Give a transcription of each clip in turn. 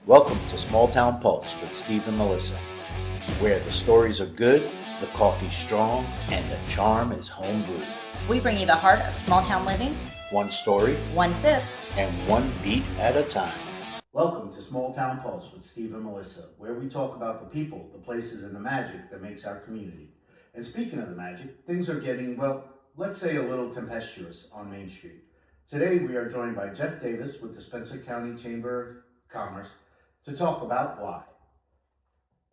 Welcome to Small Town Pulse with Steve and Melissa, where the stories are good, the coffee's strong, and the charm is home brewed. We bring you the heart of small town living, One story, one sip, and one beat at a time. Welcome to Small Town Pulse with Steve and Melissa, where we talk about the people, the places, and the magic that makes our community. And speaking of the magic, things are getting, well, let's say a little tempestuous on Main Street. Today we are joined by Jeff Davis with the Spencer County Chamber of Commerce to talk about why.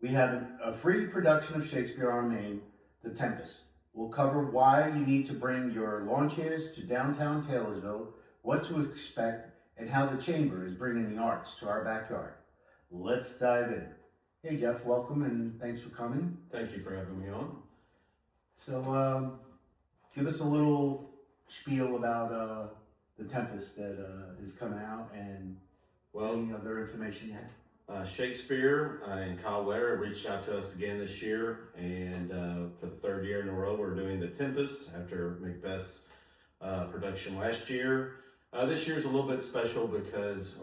We have a free production of Shakespeare on Main, The Tempest. We'll cover why you need to bring your lawn chairs to downtown Taylorsville, what to expect, and how the Chamber is bringing the arts to our backyard. Let's dive in. Hey Jeff, welcome and thanks for coming. Thank you for having me on. So give us a little spiel about The Tempest that is coming out and any other information you have. Shakespeare and Kyle Wetter reached out to us again this year, and for the third year in a row, we're doing The Tempest after Macbeth's production last year. This year's a little bit special because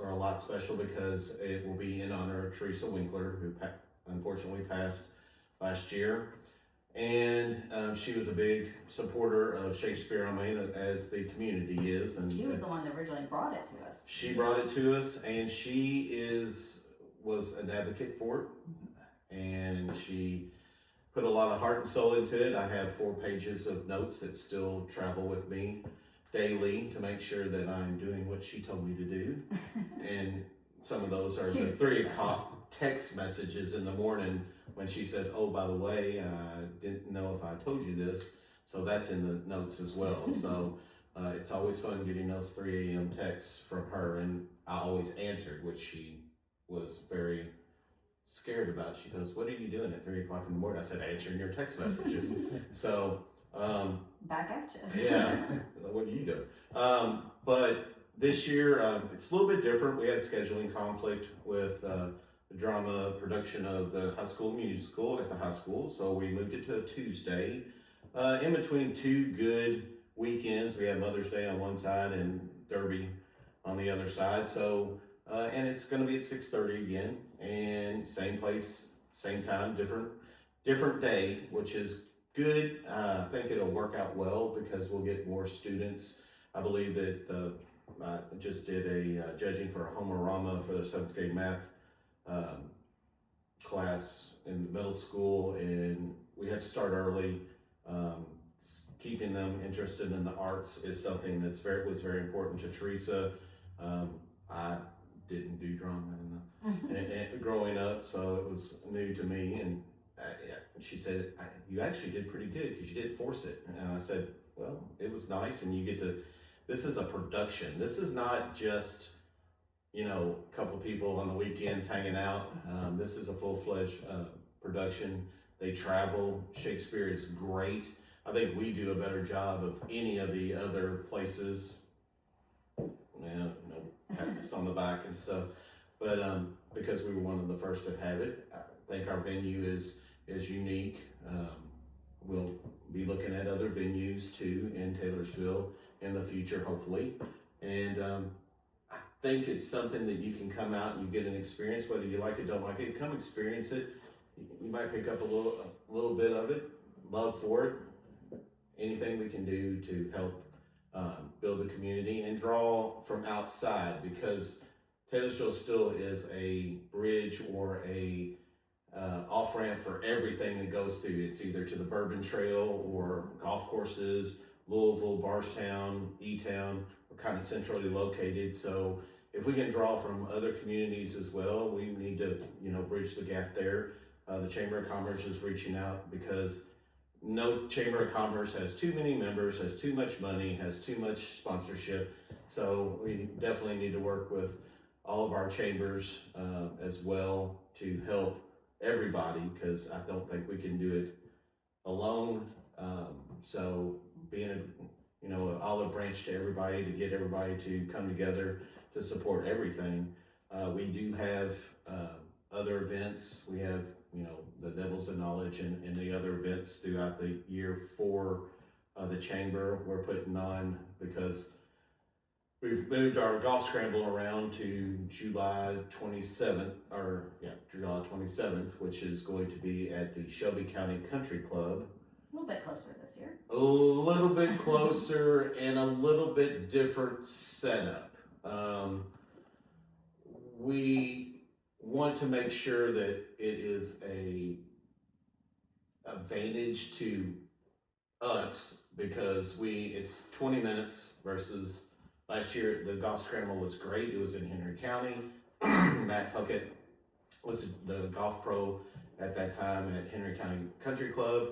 it will be in honor of Teresa Winkler, who unfortunately passed last year. And she was a big supporter of Shakespeare on Main, as the community is. And she was the one that originally brought it to us. She brought it to us, and she was an advocate for it, and she put a lot of heart and soul into it. I have 4 pages of notes that still travel with me daily to make sure that I'm doing what she told me to do. And some of those are the 3 o'clock text messages in the morning when she says, "Oh, by the way, I didn't know if I told you this." So that's in the notes as well. So it's always fun getting those 3 a.m. texts from her, and I always answered, which she was very scared about. She goes, "What are you doing at 3 o'clock in the morning?" I said, "Answering your text messages." So back at you. Yeah, what are you doing? But this year, it's a little bit different. We had scheduling conflict with the drama production of the high school musical at the high school, so we moved it to a Tuesday. In between 2 good weekends, we have Mother's Day on one side and Derby on the other side. So, and it's going to be at 6:30 again, and same place, same time, different day, which is good. I think it'll work out well because we'll get more students. I believe that I just did a judging for a homerama for the 7th grade math class in the middle school, and we had to start early. Keeping them interested in the arts is something was very important to Teresa. I didn't do drama and growing up, so it was new to me. And she said, "You actually did pretty good because you did force it." And I said, "Well, it was nice, and you get to. This is a production. This is not just a couple people on the weekends hanging out. This is a full-fledged production. They travel. Shakespeare is great. I think we do a better job of any of the other places. Pat this on the back and stuff. But because we were one of the first to have it, I think our venue is unique. We'll be looking at other venues too in Taylorsville in the future, hopefully. And I think it's something that you can come out and you get an experience, whether you like it, don't like it. Come experience it. You might pick up a little bit of it, love for it. Anything we can do to help build a community and draw from outside, because Taylorsville still is a bridge or a off-ramp for everything that goes to. It's either to the Bourbon Trail or golf courses, Louisville, Barstown, E-Town. We're kind of centrally located, so if we can draw from other communities as well, we need to bridge the gap there. The Chamber of Commerce is reaching out because no Chamber of Commerce has too many members, has too much money, has too much sponsorship. So we definitely need to work with all of our chambers as well to help everybody, because I don't think we can do it alone. So being an olive branch to everybody, to get everybody to come together to support everything. We do have other events. We have the Devils of Knowledge and the other events throughout the year for the chamber we're putting on, because We've moved our golf scramble around to July 27th, July 27th, which is going to be at the Shelby County Country Club. A little bit closer this year. A little bit closer and a little bit different setup. We want to make sure that it is a advantage to us because it's 20 minutes versus last year. The golf scramble was great. It was in Henry County. Matt Puckett was the golf pro at that time at Henry County Country Club.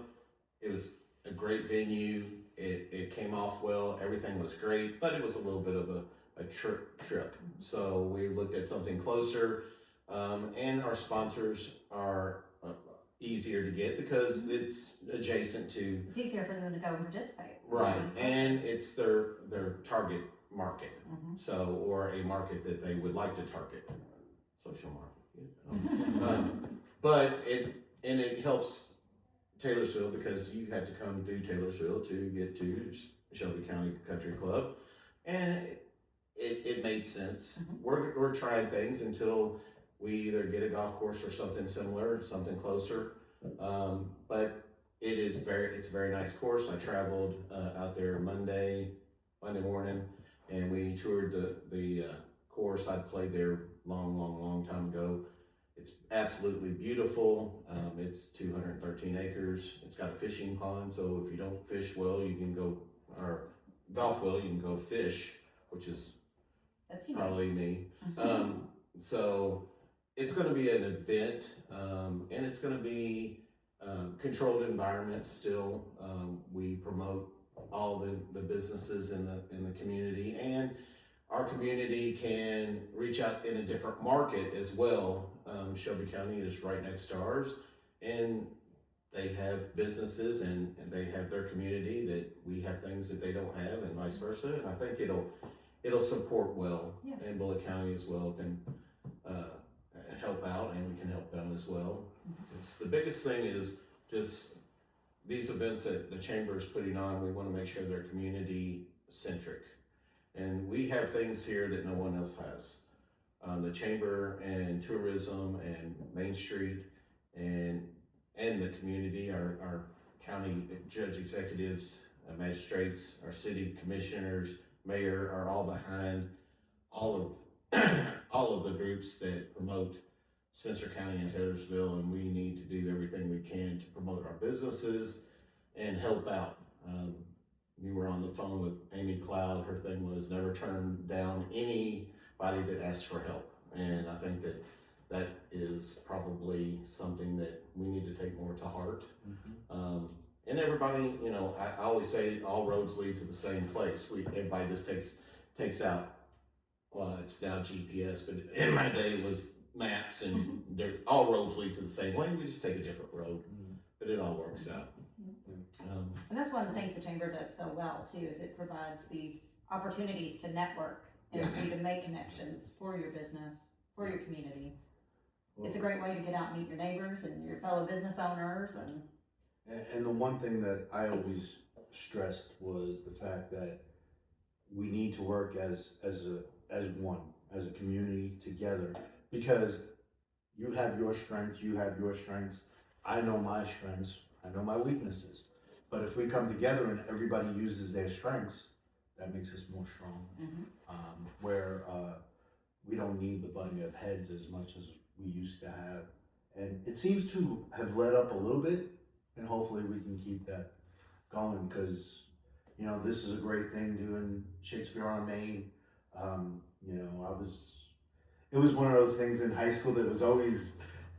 It was a great venue. It came off well. Everything was great, but it was a little bit of a trip. So we looked at something closer, and our sponsors are easier to get because it's adjacent to. It's easier for them to go and participate. Right, and it's their target market. So, or a market that they would like to target, social market. But it helps Taylorsville because you had to come through Taylorsville to get to Shelby County Country Club, and it made sense. We're trying things until we either get a golf course or something similar, something closer. But it's a very nice course. I traveled out there Monday morning, and we toured the course. I'd played there long time ago. It's absolutely beautiful. It's 213 acres. It's got a fishing pond, so if you don't fish well, you can go, or golf well, you can go fish, which is probably me. So it's going to be an event, and it's going to be controlled environment still. We promote all the businesses in the community, and our community can reach out in a different market as well. Shelby County is right next to ours, and they have businesses and they have their community that we have things that they don't have, and vice versa. And I think it'll support well, and Bullitt County as well can help out, and we can help them as well. It's the biggest thing is just these events that the chamber is putting on. We want to make sure they're community centric, and we have things here that no one else has. The chamber and tourism and Main Street and the community, our county judge executives, magistrates, our city commissioners, mayor are all behind all of the groups that promote Spencer County and Taylorsville, and we need to do everything we can to promote our businesses and help out. We were on the phone with Amy Cloud. Her thing was never turn down anybody that asked for help, and I think that is probably something that we need to take more to heart. And everybody, I always say all roads lead to the same place. Everybody just takes out. Well, it's now GPS, but in my day it was maps, and all roads lead to the same way. We just take a different road, but it all works out. And that's one of the things the chamber does so well too, is it provides these opportunities to network and for you to make connections for your business, for your community. It's a great way to get out and meet your neighbors and your fellow business owners. And the one thing that I always stressed was the fact that we need to work as one, as a community together, because you have your strengths, you have your strengths. I know my strengths, I know my weaknesses. But if we come together and everybody uses their strengths, that makes us more strong. Where we don't need the butting of heads as much as we used to have. And it seems to have let up a little bit, and hopefully we can keep that going, because, this is a great thing doing Shakespeare on Main. It was one of those things in high school that was always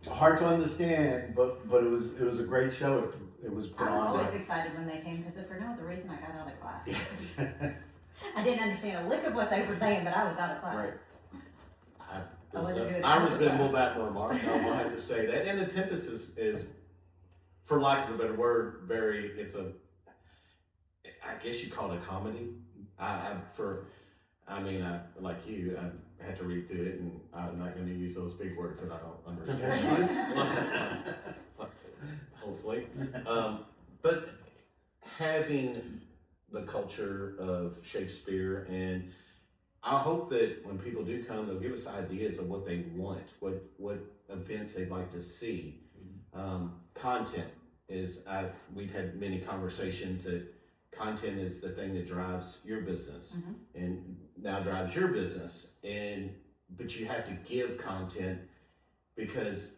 hard to understand, but it was a great show. It was put on. I was always excited when they came, because for no other reason I got out of class. Yes. I didn't understand a lick of what they were saying, but I was out of class. Right. I resemble that remark. I will have to say that. And the Tempest is, for lack of a better word, I guess you call it a comedy. Like you, I had to read through it, and I'm not going to use those big words that I don't understand. Hopefully. But having the culture of Shakespeare, and I hope that when people do come, they'll give us ideas of what they want, what events they'd like to see. Content is, we've had many conversations that content is the thing that drives your business and now drives your business. But you have to give content, because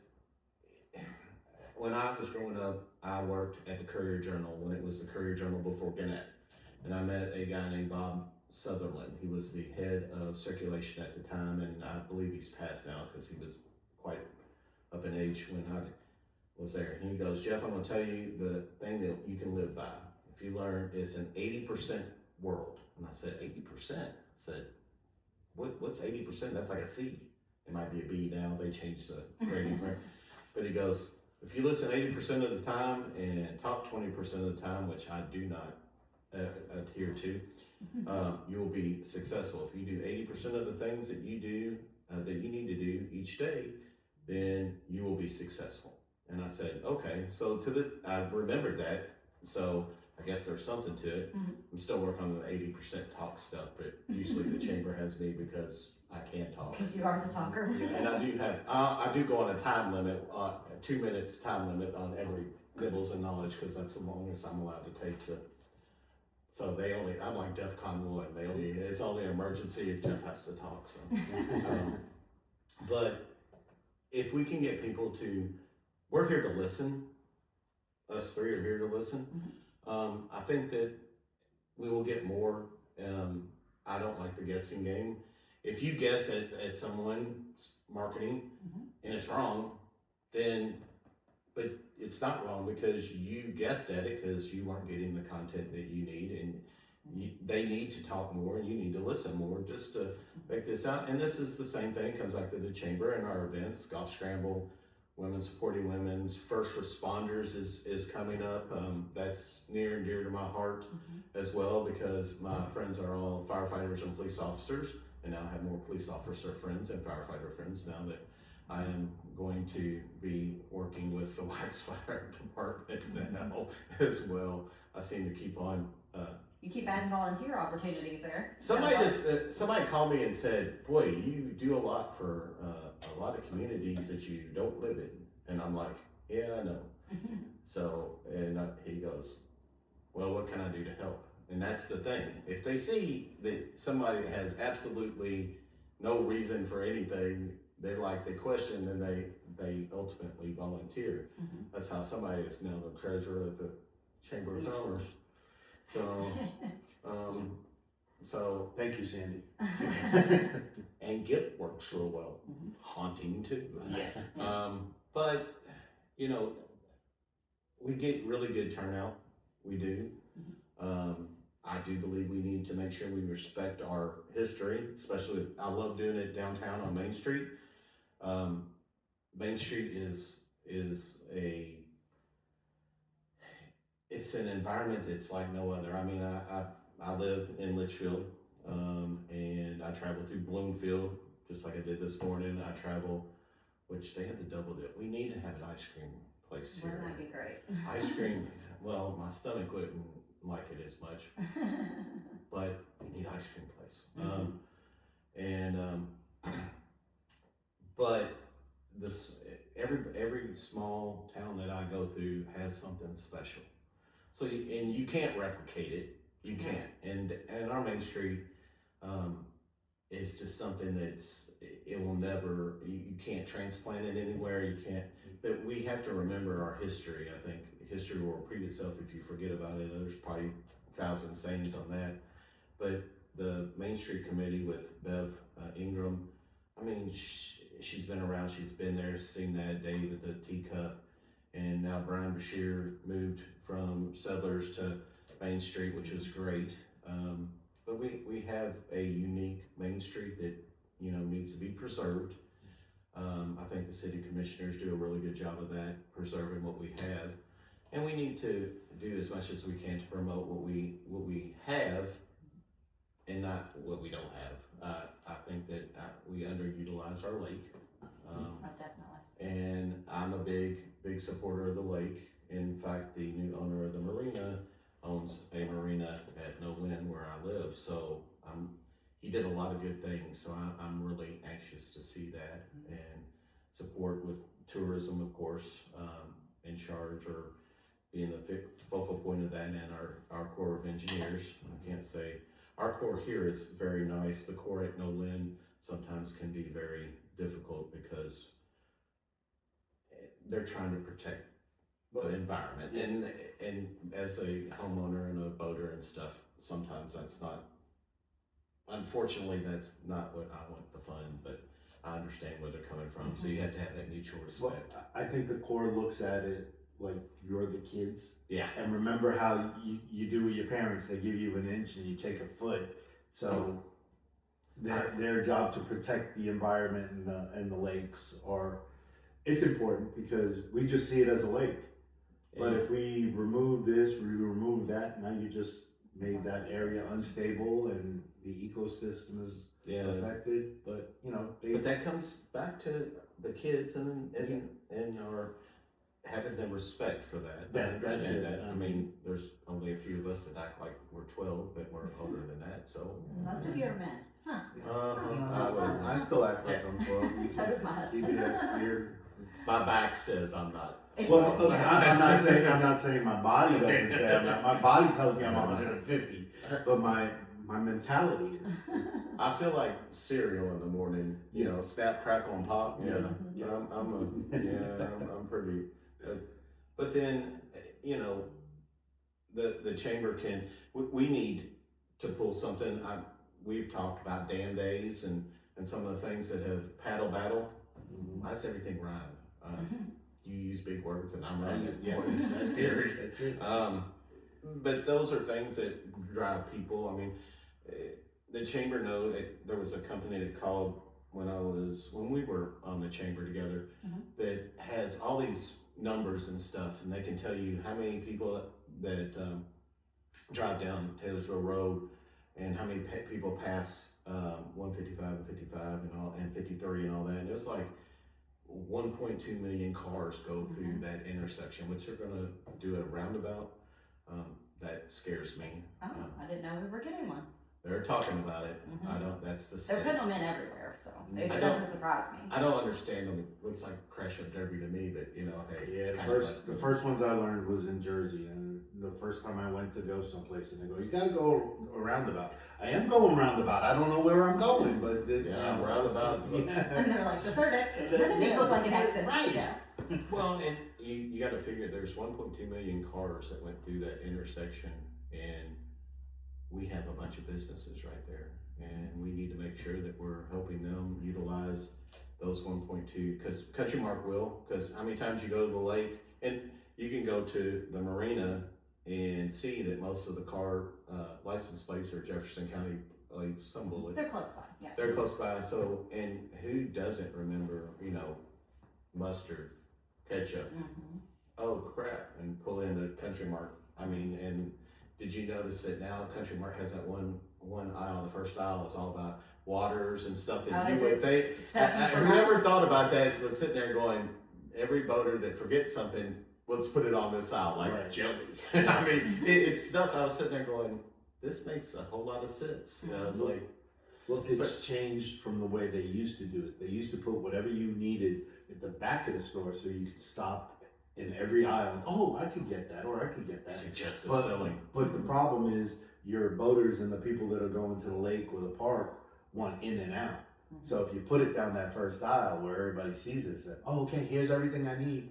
when I was growing up, I worked at the Courier Journal when it was the Courier Journal before Gannett. And I met a guy named Bob Sutherland. He was the head of circulation at the time, and I believe he's passed now because he was quite up in age when I was there. And he goes, Jeff, I'm going to tell you the thing that you can live by. If you learn, it's an 80% world. And I said, 80%? I said, what's 80%? That's like a C. It might be a B now. They changed the rating. But he goes, if you listen 80% of the time and talk 20% of the time, which I do not adhere to, you will be successful. If you do 80% of the things that you do, that you need to do each day, then you will be successful. And I said, okay. So I remembered that. So I guess there's something to it. I'm still working on the 80% talk stuff, but usually the chamber has me because I can talk. Because you are the talker. Yeah, and I do go on a time limit, 2 minutes time limit on every nibbles and knowledge, because that's the longest I'm allowed to take to. So I'm like DEFCON 1. It's only an emergency if Jeff has to talk. So, but if we can get people we're here to listen. Us three are here to listen. I think that we will get more. I don't like the guessing game. If you guess at someone's marketing and it's wrong, but it's not wrong because you guessed at it because you weren't getting the content that you need, and they need to talk more and you need to listen more just to make this out. And this is the same thing, comes back to the chamber and our events, Golf Scramble, Women Supporting Women's, First Responders is coming up. That's near and dear to my heart as well, because my friends are all firefighters and police officers, and now I have more police officer friends and firefighter friends now that I am going to be working with the Wax Fire Department now as well. I seem to keep on. You keep adding volunteer opportunities there. Somebody called me and said, "Boy, you do a lot for a lot of communities that you don't live in." And I'm like, "Yeah, I know." So, and he goes, "Well, what can I do to help?" And that's the thing. If they see that somebody has absolutely no reason for anything, they question, and they ultimately volunteer. That's how somebody is now the treasurer at the Chamber of Commerce. So thank you, Sandy. And GIP works real well. Haunting too. Yeah. But we get really good turnout. We do. I do believe we need to make sure we respect our history, especially I love doing it downtown on Main Street. Main Street is it's an environment that's like no other. I mean, I live in Litchfield, and I travel through Bloomfield, just like I did this morning. I travel, which they have the double dip. We need to have an ice cream place here. Wouldn't that be great? Ice cream, well, my stomach wouldn't like it as much, but we need ice cream place. But this every small town that I go through has something special. So you can't replicate it. You can't. And our Main Street is just something it will never. You can't transplant it anywhere. You can't. But we have to remember our history. I think history will repeat itself if you forget about it. There's probably 1,000 sayings on that. But the Main Street Committee with Bev Ingram, I mean, she's been around. She's been there, seen that day with the teacup. And now Brian Bashir moved from Settlers to Main Street, which was great. But we have a unique Main Street that needs to be preserved. I think the city commissioners do a really good job of that, preserving what we have, and we need to do as much as we can to promote what we have, and not what we don't have. I think that we underutilize our lake. Definitely. And I'm a big supporter of the lake. In fact, the new owner of the marina owns a marina at No Lynn where I live. So he did a lot of good things. So I'm really anxious to see that and support with tourism, of course, in charge or being the focal point of that, and our Corps of Engineers. I can't say our Corps here is very nice. The Corps at Nolan sometimes can be very difficult because they're trying to protect the environment, and as a homeowner and a boater and stuff, sometimes that's not. Unfortunately, that's not what I want to fund, but I understand where they're coming from. So you have to have that mutual respect. Well, I think the Corps looks at it like you're the kids. Yeah. And remember how you do with your parents, they give you an inch and you take a foot. So their job to protect the environment and the lakes it's important because we just see it as a lake. But if we remove this, we remove that, now you just made that area unstable and the ecosystem is affected. But but that comes back to the kids and our having them respect for that. I understand that. I mean, there's only a few of us that act like we're 12, but we're older than that. So Most of you are men, huh? I still act like I'm 12. So does my husband. My back says I'm not. Well, I'm not saying my body doesn't say I'm not. My body tells me I'm 150, but my mentality is. I feel like cereal in the morning. Snap, crackle, and pop. Yeah. I'm pretty. But then, the chamber can. We need to pull something. We've talked about dam days and some of the things that have paddle battle. Why does everything rhyme? You use big words and I'm rhyming. Yeah, it's scary. But those are things that drive people. I mean, the chamber there was a company that called when we were on the chamber together that has all these numbers and stuff, and they can tell you how many people that drive down Taylorsville Road and how many people pass 155 and 55 and 53 and all that. And it was like 1.2 million cars go through that intersection, which they're going to do a roundabout. That scares me. Oh, I didn't know we were getting one. They're talking about it. I don't. That's the. They're putting them in everywhere, so it doesn't surprise me. I don't understand them. It looks like Crash of Derby to me, but hey. Yeah, the first ones I learned was in Jersey, and the first time I went to go someplace, and they go, "You got to go a roundabout." I am going roundabout. I don't know where I'm going, but I'm roundabout. And they're like the third exit. None of these look like an exit, right? Yeah. Well, and you got to figure there's 1.2 million cars that went through that intersection, and we have a bunch of businesses right there, and we need to make sure that we're helping them utilize those 1.2, because Country Mark will, because how many times you go to the lake, and you can go to the marina and see that most of the car license plates are Jefferson County plates, some bullet. They're close by, yeah. They're close by, so, and who doesn't remember, mustard, ketchup, oh crap, and pull in the Country Mark. I mean, and did you notice that now Country Mark has that one aisle, the first aisle is all about waters and stuff that you would think. Whoever thought about that was sitting there going, every boater that forgets something, let's put it on this aisle, like jelly. I mean, it's stuff I was sitting there going, this makes a whole lot of sense. I was like, well, it's changed from the way they used to do it. They used to put whatever you needed at the back of the store so you could stop in every aisle. Oh, I could get that, or I could get that. Suggestive selling. But the problem is your boaters and the people that are going to the lake or the park want in and out. So if you put it down that first aisle where everybody sees it, say, oh, okay, here's everything I need.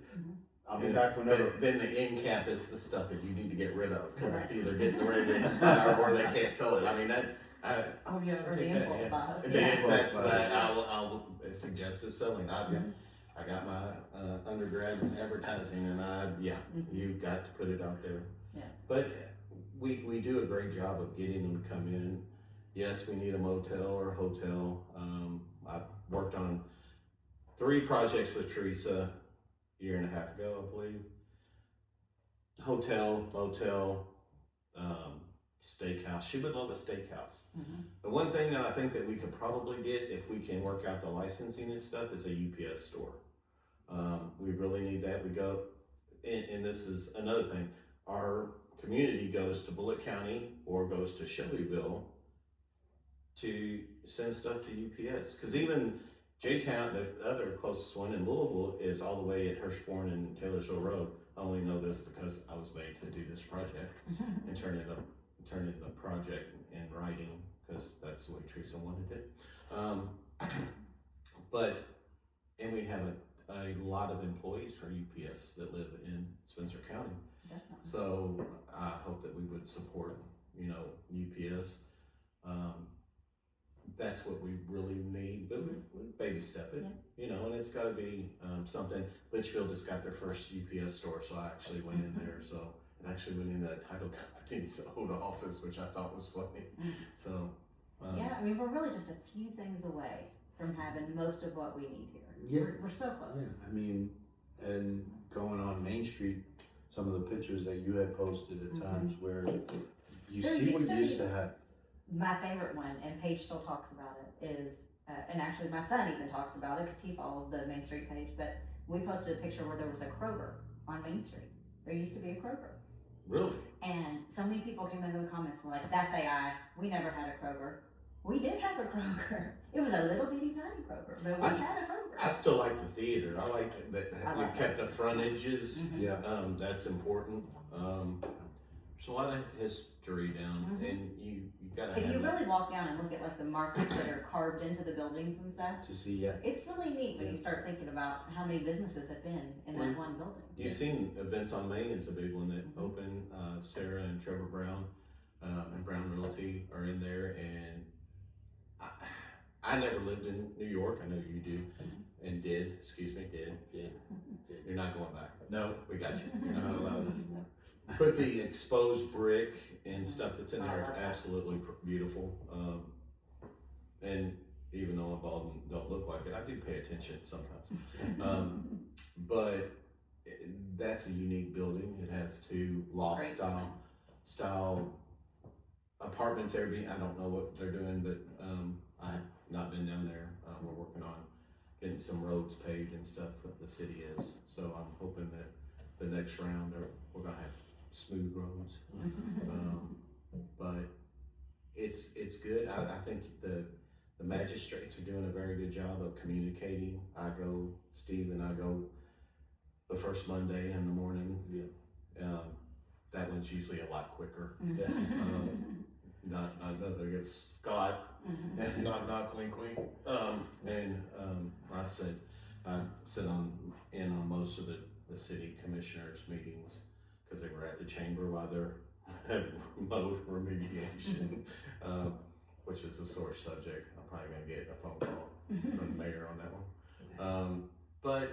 I'll be back whenever. Then the end cap is the stuff that you need to get rid of, because it's either getting ready to expire or they can't sell it. I mean, or the impulse buys. That's that. I'll suggestive selling. I got my undergrad in advertising, and you've got to put it out there. Yeah. But we do a great job of getting them to come in. Yes, we need a motel or a hotel. I've worked on 3 projects with Teresa a year and a half ago, I believe. Hotel, motel, steakhouse. She would love a steakhouse. The one thing that I think that we could probably get, if we can work out the licensing and stuff, is a UPS store. We really need that. We go, and this is another thing, our community goes to Bullitt County or goes to Shelbyville to send stuff to UPS. Because even J-Town, the other closest one in Louisville, is all the way at Hirschborn and Taylorsville Road. I only know this because I was made to do this project and turn in the project in writing, because that's the way Teresa wanted it. And we have a lot of employees for UPS that live in Spencer County. Definitely. So I hope that we would support, UPS. That's what we really need, but we baby step it, and it's gotta be, something. Litchfield just got their first UPS store, so I actually went in there, so it actually went into that title company's old office, which I thought was funny, so. Yeah, I mean, we're really just a few things away from having most of what we need here. Yeah. We're so close. Yeah, I mean, and going on Main Street, some of the pictures that you had posted at times where you There see what used to you used be- to have. My favorite one, and Paige still talks about it, is, and actually my son even talks about it because he followed the Main Street page, but we posted a picture where there was a Kroger on Main Street. There used to be a Kroger. Really? And so many people came into the comments and were like, that's AI, we never had a Kroger. We did have a Kroger. It was a little bitty tiny Kroger, but we had a Kroger. I still like the theater. I like that I we like kept the frontages. Yeah. That's important. There's a lot of history down, and you gotta If have you that. really walk down and look at like the markers that are carved into the buildings and stuff, To see, it's really neat when you start thinking about how many businesses have been in that one building. You've seen Events on Main is a big one that opened. Sarah and Trevor Brown and Brown Realty are in there, and I never lived in New York. I know you do, and did. You're not going back. No, We got you. You're not allowed anymore. But the exposed brick and stuff that's in there is absolutely beautiful. And even though I'm bald and don't look like it, I do pay attention sometimes. But that's a unique building. It has two loft Great. style apartments. Airbnb. I don't know what they're doing, but I've not been down there. We're working on getting some roads paved and stuff. What the city is. So I'm hoping that the next round we're gonna have smooth roads. But it's good. I think the magistrates are doing a very good job of communicating. Steve and I go the first Monday in the morning. Yeah. That one's usually a lot quicker. Yeah. Not nothing against Scott. Knock, wink, wink. I sit on most of the city commissioners meetings because they were at the chamber while they're having remote remediation, which is a sore subject. I'm probably gonna get a phone call from the mayor on that one. But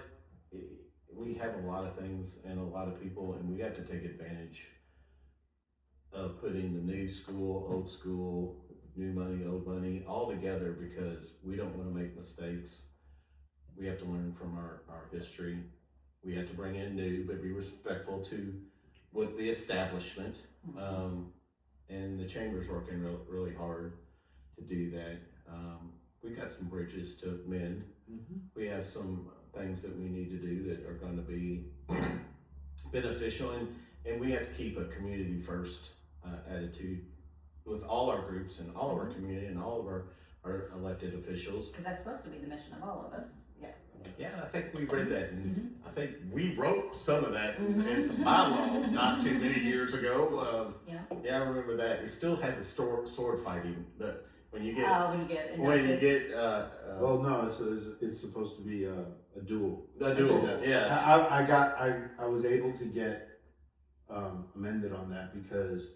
we have a lot of things and a lot of people, and we have to take advantage of putting the new school, old school, new money, old money all together, because we don't want to make mistakes. We have to learn from our history. We have to bring in new, but be respectful to with the establishment. And the chamber's working really hard to do that. We've got some bridges to mend. We have some things that we need to do that are going to be beneficial, and we have to keep a community first attitude with all our groups and all of our community and all of our elected officials. Because that's supposed to be the mission of all of us. Yeah. Yeah, I think we read that, and I think we wrote some of that in some bylaws not too many years ago. Yeah, I remember that. We still had the sword fighting. When you get well, no, it's supposed to be a duel. A duel, yes. I was able to get amended on that because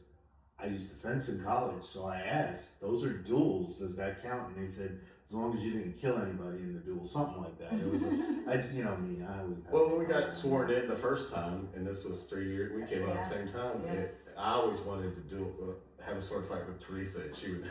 I used to fence in college, so I asked, those are duels, does that count? And they said, as long as you didn't kill anybody in the duel, something like that. It was, I would. Well, when we got sworn in the first time, and this was 3 years, we came out at the same time. Yeah. I always wanted to have a sword fight with Teresa, and she would.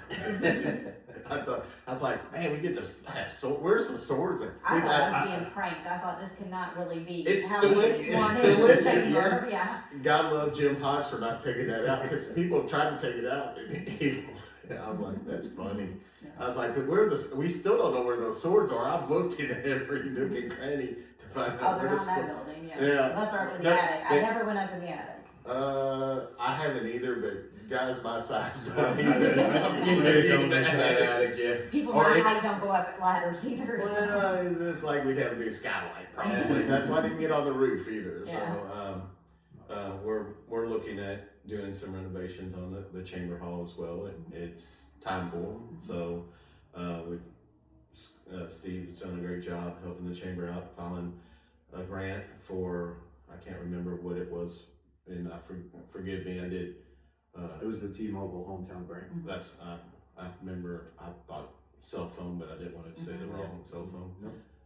I was like, man, we get to have sword. Where's the swords? I thought I was being pranked. I thought this could not really be. It's how still we in. get sworn It's still into in. the chamber. Yeah. God love Jim Hodge for not taking that out, because people have tried to take it out, and I was like, that's funny. Yeah. I was like, but we still don't know where those swords are. I've looked in every nook and cranny to find out Oh, they're where not in that building. Yeah. Yeah. Unless they're up in the attic. I never went up in the attic. I haven't either, but guys my size don't I either. don't mention that attic yet. People Or my it- height don't go up ladders either. Well, it's like we'd have a new skylight probably. That's why I didn't get on the roof either. Yeah. So we're looking at doing some renovations on the chamber hall as well. It's time for them. So Steve's done a great job helping the chamber out, filing a grant for, I can't remember what it was, and forgive me, I did. It was the T-Mobile hometown grant. That's I remember I thought cell phone, but I didn't want to say the wrong cell phone.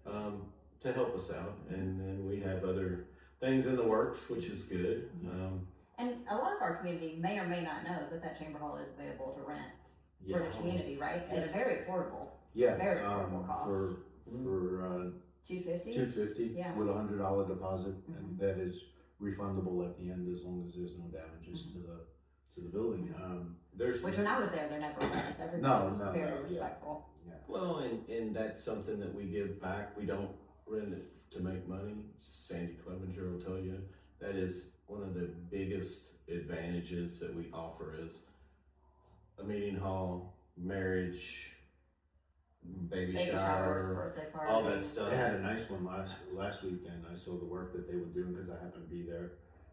Nope. To help us out, and then we have other things in the works, which is good. And a lot of our community may or may not know that chamber hall is available to rent for the community, right? At a very affordable, Yeah. very affordable cost. For $250? $250 Yeah. with a $100 deposit, and that is refundable at the end as long as there's no damages to the building. Which when I was there never was. Everybody was very respectful. Yeah. Well, and that's something that we give back. We don't rent it to make money. Sandy Clevenger will tell you that is one of the biggest advantages that we offer is a meeting hall, marriage, baby Showers, shower, birthday parties. all that stuff. They had a nice one last weekend. I saw the work that they were doing because I happened to be there,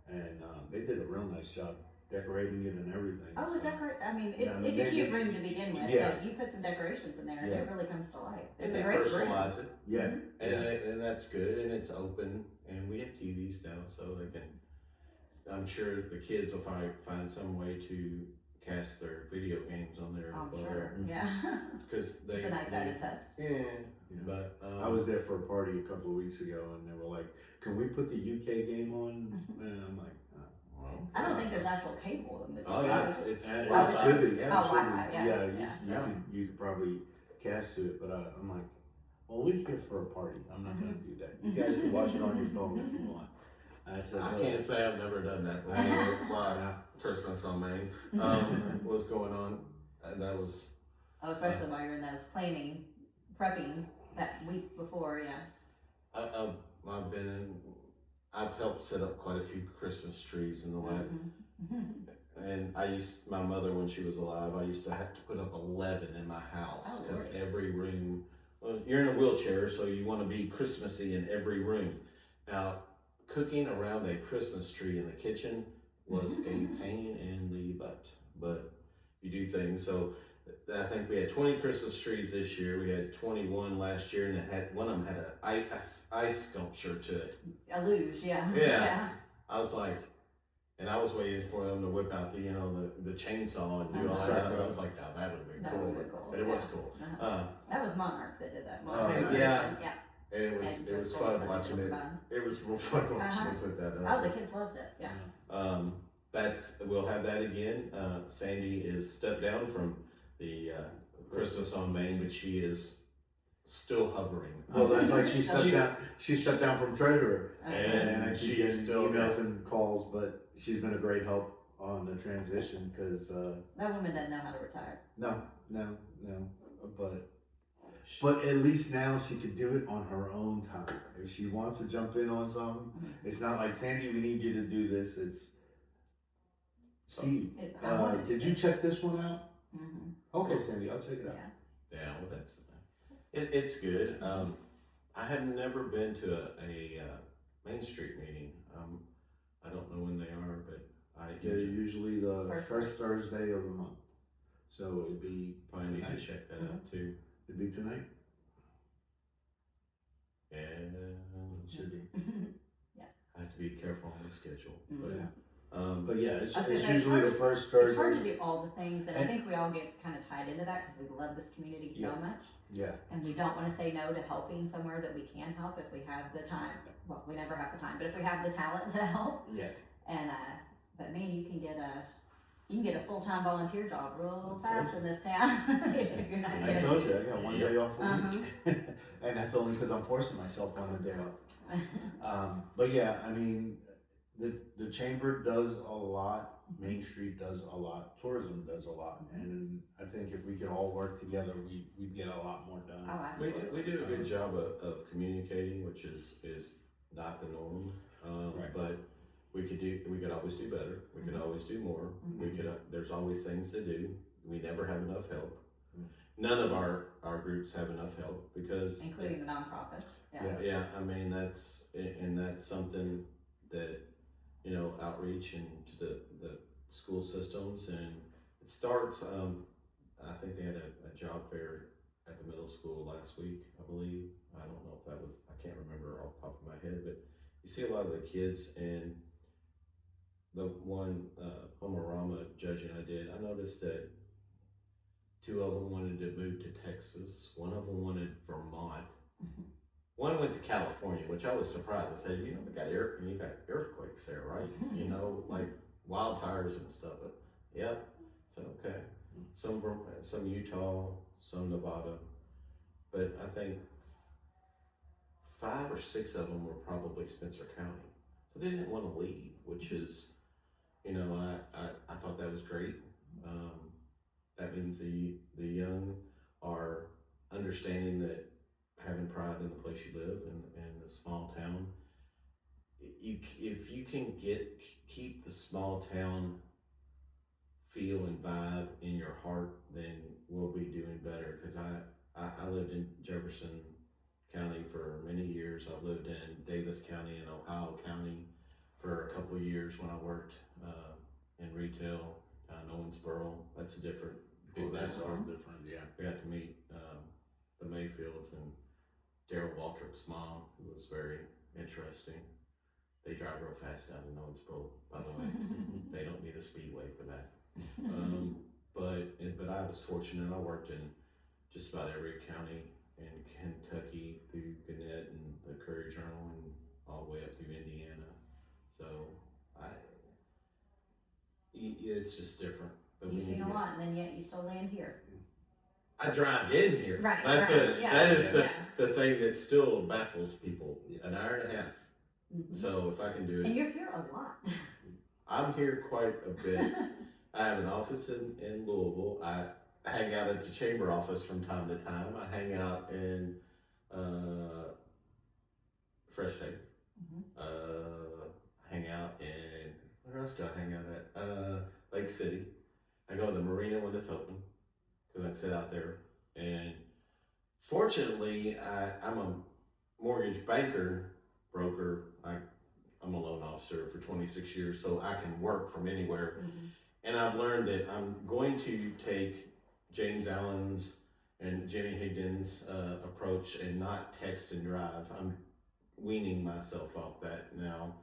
and they did a real nice job decorating it and everything. Oh, the I mean, Yeah, I mean, it's a cute room to begin with, Yeah. but you put some decorations in there and it really comes to life. It's And a they great room. personalize it. Yeah. And that's good, and it's open, and we have TVs now, so they can. I'm sure the kids will find some way to cast their video games on there. I'm sure, yeah. Because It's a nice added touch. Yeah. But I was there for a party a couple of weeks ago, and they were like, "Can we put the UK game on?" And I'm like, well, I don't think there's actual cable in the Oh TV. yeah, is it? it's And Oh, it it's should be, yeah, oh, it should Wi-Fi, be. yeah, Yeah, you could probably cast to it, but I'm like, well, we're here for a party. I'm not gonna do that. You guys can watch it on your phone if you want. I said, I can't say I've never done that while Christmas on Maine was going on, and that was. Oh, especially while you're in those prepping that week before, yeah. I've helped set up quite a few Christmas trees in the lab. And my mother, when she was alive, I used to have to put up 11 in my house because every room, well, you're in a wheelchair, so you want to be Christmassy in every room. Now, cooking around a Christmas tree in the kitchen was a pain in the butt, but you do things. So I think we had 20 Christmas trees this year. We had 21 last year, and one of them had an ice sculpture to it. A luge, yeah. Yeah. I was like, and I was waiting for them to whip out the chainsaw and do all that. I was like, oh, that would have been That cool. would've been cool, But it was cool. That was Monarch that did that. Yeah. Yeah. And it was fun watching it. It was real fun watching it set that up. Oh, the kids loved it, yeah. We'll have that again. Sandy is stepped down from the Christmas on Main, but she is still hovering. Well, that's like she stepped down from treasurer, Okay. and She she is gets still emails and calls, but she's been a great help on the transition because That woman doesn't know how to retire. no, but at least now she could do it on her own time. If she wants to jump in on something, it's not like, Sandy, we need you to do this. It's Steve. Did you check this one out? Okay, Sandy, I'll check it out. Yeah, well, it's good. I have never been to a Main Street meeting. I don't know when they are, but They're usually the first Thursday of the month. So it'd be probably need to check that out too. It'd be tonight? And Should be. I have to be careful on the schedule. But yeah, it's I was gonna say, usually the first It's hard to Thursday. do all the things, and I think we all get kind of tied into that because we love this community so much. Yeah. And we don't want to say no to helping somewhere that we can help if we have the time. Well, we never have the time, but if we have the talent to help. Yeah. And but man, you can get a full-time volunteer job real fast in this town if you're not I careful. told you, I got one day off a week. And that's only because I'm forcing myself on a day off. But yeah, I mean, the chamber does a lot. Main Street does a lot. Tourism does a lot. And I think if we could all work together, we'd get a lot more done. Oh, absolutely. We do a good job of communicating, which is not the norm. Right. But we could always do better. We could always do more. We could, there's always things to do. We never have enough help. None of our groups have enough help because. Including the nonprofits. Yeah, I mean, that's something that, you know, outreach and to the school systems, and it starts, I think they had a job fair at the middle school last week, I believe. I don't know if that was, I can't remember off the top of my head, but you see a lot of the kids, and the one Homerama judging I did, I noticed that 2 of them wanted to move to Texas, 1 of them wanted Vermont. One went to California, which I was surprised. I said, you know, you got earthquakes there, right? You know, like wildfires and stuff. But yep, so okay. Some Utah, some Nevada, but I think 5 or 6 of them were probably Spencer County. So they didn't want to leave, which is, you know, I thought that was great. That means the young are understanding that having pride in the place you live and the small town. If you can keep the small town feel and vibe in your heart, then we'll be doing better. Because I lived in Jefferson County for many years. I've lived in Davis County and Ohio County for a couple of years when I worked in retail in Owensboro. That's a different. That's all different, yeah. We got to meet the Mayfields and Daryl Waltrip's mom, who was very interesting. They drive real fast down in Owensboro, by the way. They don't need a speedway for that. But I was fortunate. I worked in just about every county in Kentucky through Gannett and the Courier Journal and all the way up through Indiana. So it's just different. But You've seen a lot, and then yet you still land here. I drive in here. Right. That's right. that is the thing that still baffles people. An hour and a half. So if I can do it. And you're here a lot. I'm here quite a bit. I have an office in Louisville. I hang out at the chamber office from time to time. I hang out in Fresh Take. Hang out in, where else do I hang out at? Lake City. I go to the marina when it's open because I can sit out there. And fortunately, I'm a mortgage broker. I'm a loan officer for 26 years, so I can work from anywhere. And I've learned that I'm going to take James Allen's and Jenny Higdon's approach and not text and drive. I'm weaning myself off that now.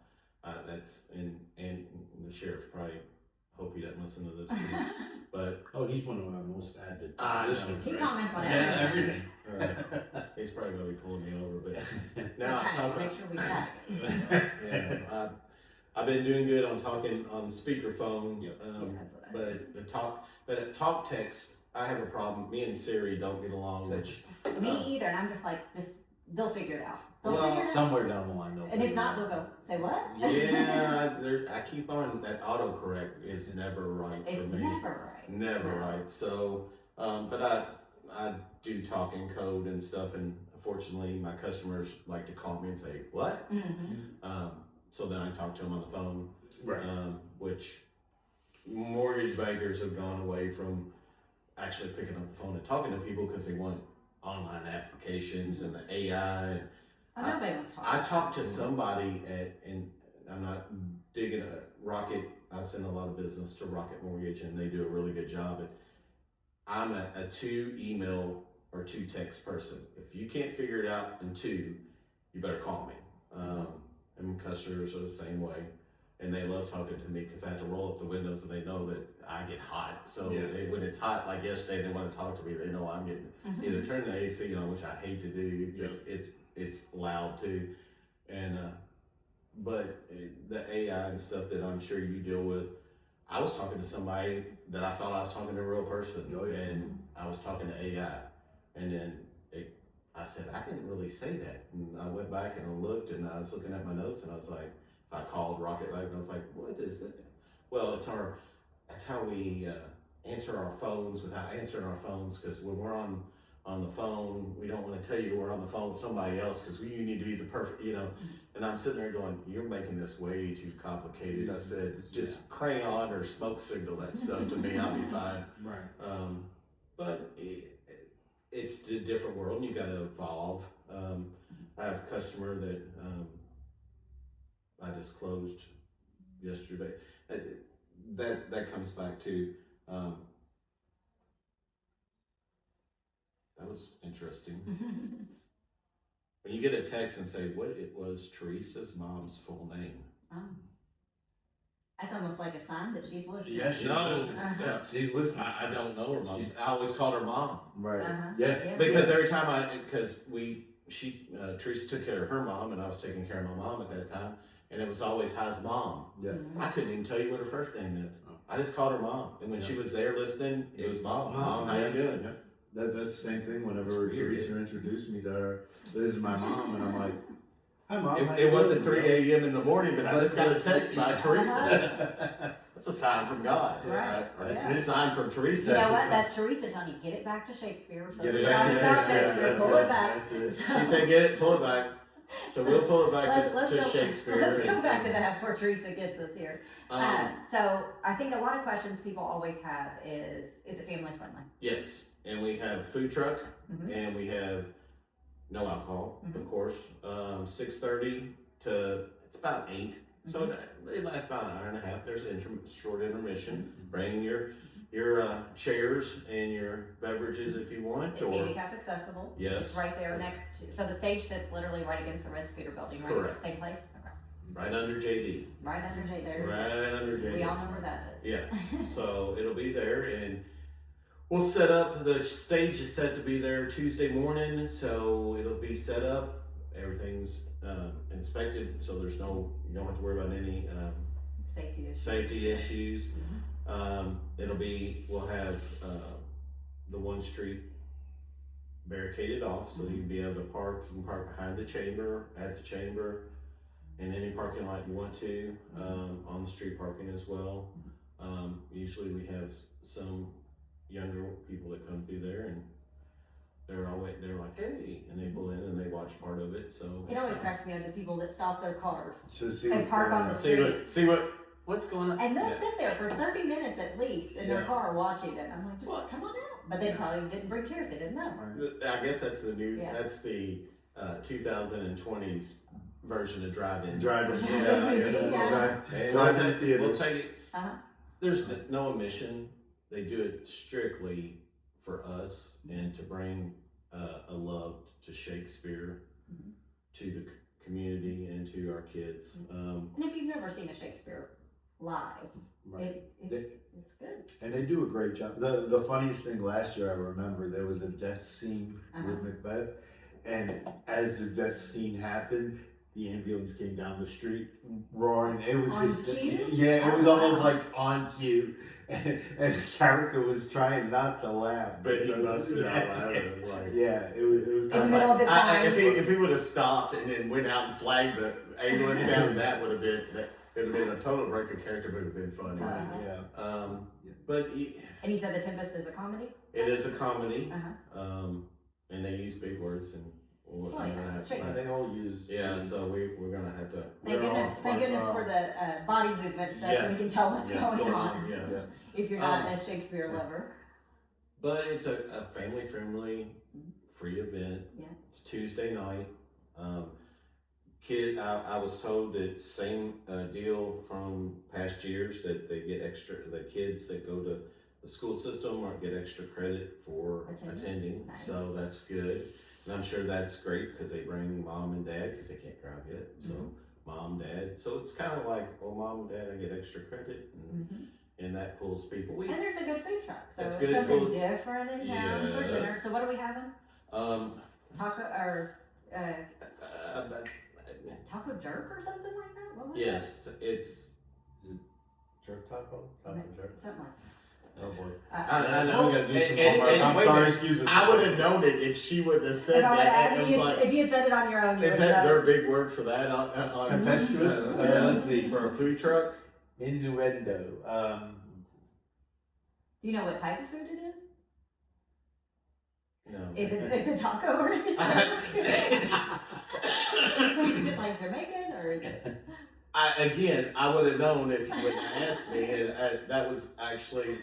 That's and the sheriff probably hope he doesn't listen to this. But he's one of our most avid. He comments on everything. He's probably gonna be pulling me over. But now make sure we tag it. Yeah, I've been doing good on talking on speakerphone. But at talk text, I have a problem. Me and Siri don't get along. Me either, and I'm just like, they'll figure it out. Somewhere down the line, and if not, they'll go, say what? Yeah, I keep on that autocorrect is never right for me. It's never right. Never right. So, but I do talk in code and stuff, and unfortunately, my customers like to call me and say, "What?" So then I talk to them on the phone, right? Which mortgage bankers have gone away from actually picking up the phone and talking to people because they want online applications and the AI. I talked to somebody and I'm not digging a Rocket. I send a lot of business to Rocket Mortgage, and they do a really good job. I'm a 2 email or 2 text person. If you can't figure it out in 2, you better call me. And customers are the same way, and they love talking to me because I have to roll up the windows, and they know that I get hot. So when it's hot, like yesterday, they want to talk to me. They know I'm getting either turn the AC on, which I hate to do because it's loud too, and but the AI and stuff that I'm sure you deal with. I was talking to somebody that I thought I was talking to a real person, and I was talking to AI, and then I said, I didn't really say that. And I went back and I looked, and I was looking at my notes, and I was like, I called Rocket back, and I was like, what is that? Well, that's how we answer our phones without answering our phones, because when we're on on the phone. We don't want to tell you we're on the phone with somebody else because you need to be the perfect, you know. And I'm sitting there going, you're making this way too complicated. I said, just crayon or smoke signal that stuff to me, I'll be fine. Right. But it's a different world, and you got to evolve. I have a customer that I just closed yesterday. That comes back to that was interesting. When you get a text and say what it was Teresa's mom's full name. Oh. That's almost like a sign that she's listening. Yeah, she's listening. Yeah, she's listening. I don't know her mom. I always called her mom. Right. Yeah. Because every time Teresa took care of her mom, and I was taking care of my mom at that time, and it was always how's mom. Yeah. I couldn't even tell you what her first name is. I just called her mom, and when she was there listening, it was mom. Mom, how you doing? Yeah. That's the same thing. Whenever Teresa introduced me to her, this is my mom, and I'm like, hi mom. It wasn't 3 a.m. in the morning, but I just got a text by Teresa. That's a sign from God. Right. Or it's a sign from Teresa. You know what? That's Teresa telling you, get it back to Shakespeare. So Get it back back to Shakespeare, pull it back. She said, get it, pull it back. So we'll pull it back to Shakespeare. Let's go back to that before Teresa gets us here. So I think a lot of questions people always have is it family friendly? Yes, and we have food truck, and we have no alcohol, of course. 6:30 to it's about 8. So it lasts about an hour and a half. There's a short intermission. Bring your chairs and your beverages if you want. It's handicap accessible. Yes. It's right there next to, so the stage sits literally right against the Red Scooter building, right? Correct. Same place? Okay. Right under JD. Right under J there. Right under JD. We all know where that is. Yes. So it'll be there, and we'll set up. The stage is set to be there Tuesday morning, so it'll be set up. Everything's inspected, so you don't have to worry about any safety issues. We'll have the one street barricaded off, so you can be able to park. You can park behind the chamber, at the chamber, in any parking lot you want to, on the street parking as well. Usually we have some younger people that come through there, and they're like, hey, and they pull in and they watch part of it. So it always cracks me up, the people that stop their cars see and park on the street. See what's going on. And they'll sit there for 30 minutes at least in their car watching it. I'm like, just come on out. But they probably didn't bring chairs, they didn't know. I guess that's that's the 2020's version of drive-in. Drive-in, We'll take it. There's no admission. They do it strictly for us and to bring a love to Shakespeare, to the community, and to our kids. And if you've never seen a Shakespeare live, it's good. And they do a great job. The funniest thing last year, I remember there was a death scene with Macbeth, and as the death scene happened, the ambulance came down the street roaring. It was on just cue? it was almost like on cue, and the character was trying not to laugh, but he busted out laughing. It was In the middle of his line. If he would have stopped and then went out and flagged the ambulance down, that would have been a total break of character, but it would have been funny. But and you said The Tempest is a comedy? It is a comedy, and they use big words and. They all use. So we're gonna have to. Thank goodness for the body movement stuff, so we can tell what's going on. Yes. If you're not a Shakespeare lover. But it's a family-friendly, free event. Yeah. It's Tuesday night. I was told that same deal from past years, that they get extra. The kids that go to the school system or get extra credit for attending. Nice. So that's good. And I'm sure that's great because they bring mom and dad because they can't drive yet. So mom, dad. So it's kind of like, well, mom and dad, I get extra credit, and that pulls people. And there's a good food truck, so it's it's good something food. different in town for dinner. So what are we having? Taco or taco jerk or something like that? What was it's jerk taco jerk. Something like that. Oh boy. I know. Excuse us. I would have known it if she wouldn't have said that. It was like, if you had said it on your own, is that their big word for that? On tempestuous? Let's see, for a food truck. Innuendo. Do you know what type of food it is? No. Is it taco or is it is it like Jamaican or is it? I would have known if you wouldn't have asked me, and that was actually,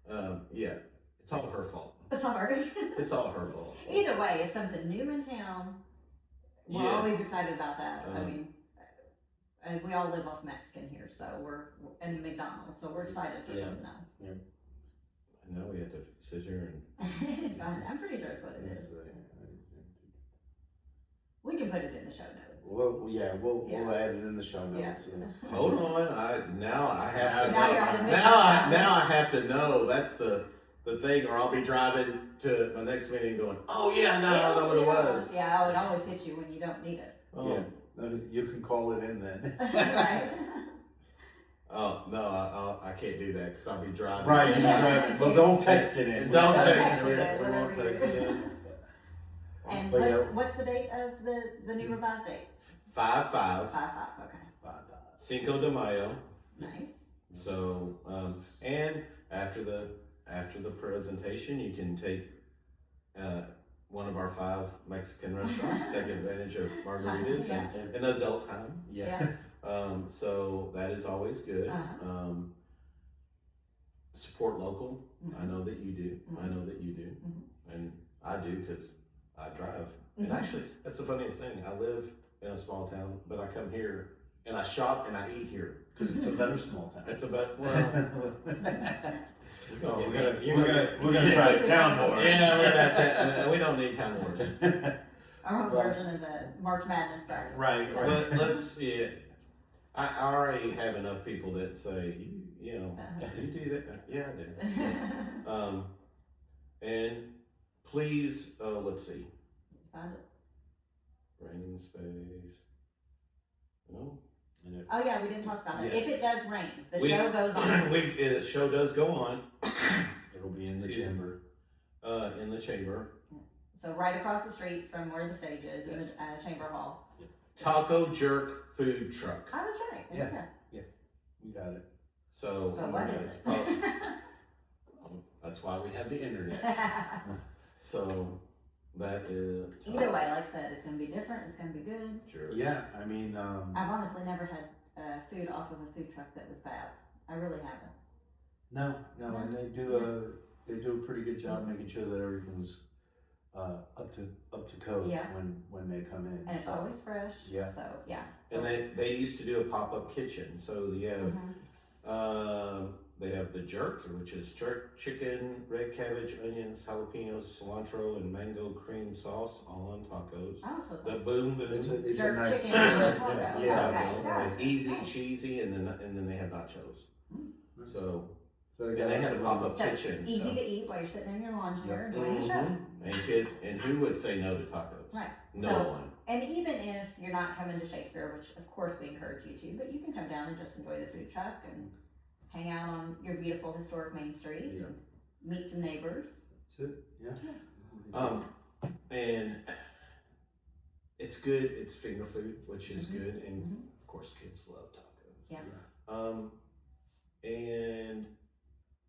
it's all her fault. Sorry. It's all her fault. Either way, it's something new in town. We're Yes. always excited about that. I mean, and we all live off Mexican here, so and McDonald's, so we're excited for something else. I know we have to sit here and. I'm pretty sure it's what it is. We can put it in the show notes. Well, we'll add it in the show notes. Yeah. Hold on, now I have to Now you're know. on a mission. Now I have to know. That's the thing, or I'll be driving to my next meeting going, oh yeah, no, I know what it was. Yeah, it always hits you when you don't need it. Oh. Yeah. You can call it in then. Right. Oh no, I can't do that because I'll be driving. Right, you're driving. Well, don't text it in. Don't Don't text text it. it, We won't whatever text you it. do. And But what's the date of the new revised date? 5/5. 5/5. Okay. Cinco de Mayo. Nice. So, and after the presentation, you can take one of our 5 Mexican restaurants, take advantage of margaritas and adult time. Yeah. So that is always good. Uh-huh. Support local. Mhm. I know that you do. I know that you do, and I do because I drive. And actually, that's the funniest thing. I live in a small town, but I come here and I shop and I eat here. Because it's a better small town. It's about We're gonna try town wars. Yeah, we're gonna have we don't need town wars. Our own version of the March Madness bracket. Right. Let's I already have enough people that say you do that. Yeah, I do. And please, let's see. Find it. Raining space. No. Oh yeah, we didn't talk about that. Yeah. If it does rain, the show goes on. The show does go on. It'll be in the Excuse me. chamber. In the chamber. So right across the street from where the stage is, in the Chamber Hall. Taco Jerk food truck. I was right. Yeah. Okay. We got it. So what is it's it? probably, that's why we have the internet. So that is Either way, like I said, it's gonna be different. It's gonna be good. Sure. Yeah, I mean, I've honestly never had food off of a food truck that was bad. I really haven't. no, and they do a pretty good job making sure that everything's up to code Yeah. when they come in. And it's always fresh. Yeah. So yeah. And they used to do a pop-up kitchen. So you have they have the jerk, which is jerk chicken, red cabbage, onions, jalapenos, cilantro, and mango cream sauce all on tacos. Oh, so it's The like boom boom. It's a jerk nice. chicken and a taco. Yeah, Okay, got it. easy, Nice. cheesy, and then they have nachos. So So and they had a pop-up So kitchen. easy so. to eat while you're sitting in your lawn chair enjoying the show. And who would say no to tacos? Right. No So- one. And even if you're not coming to Shakespeare, which of course we encourage you to, but you can come down and just enjoy the food truck and hang out on your beautiful historic Main Street Yeah. and meet some neighbors. That's it. Yeah. And it's good. It's finger food, which is Mhm. good, and Mhm. of course, kids love tacos. Yeah. And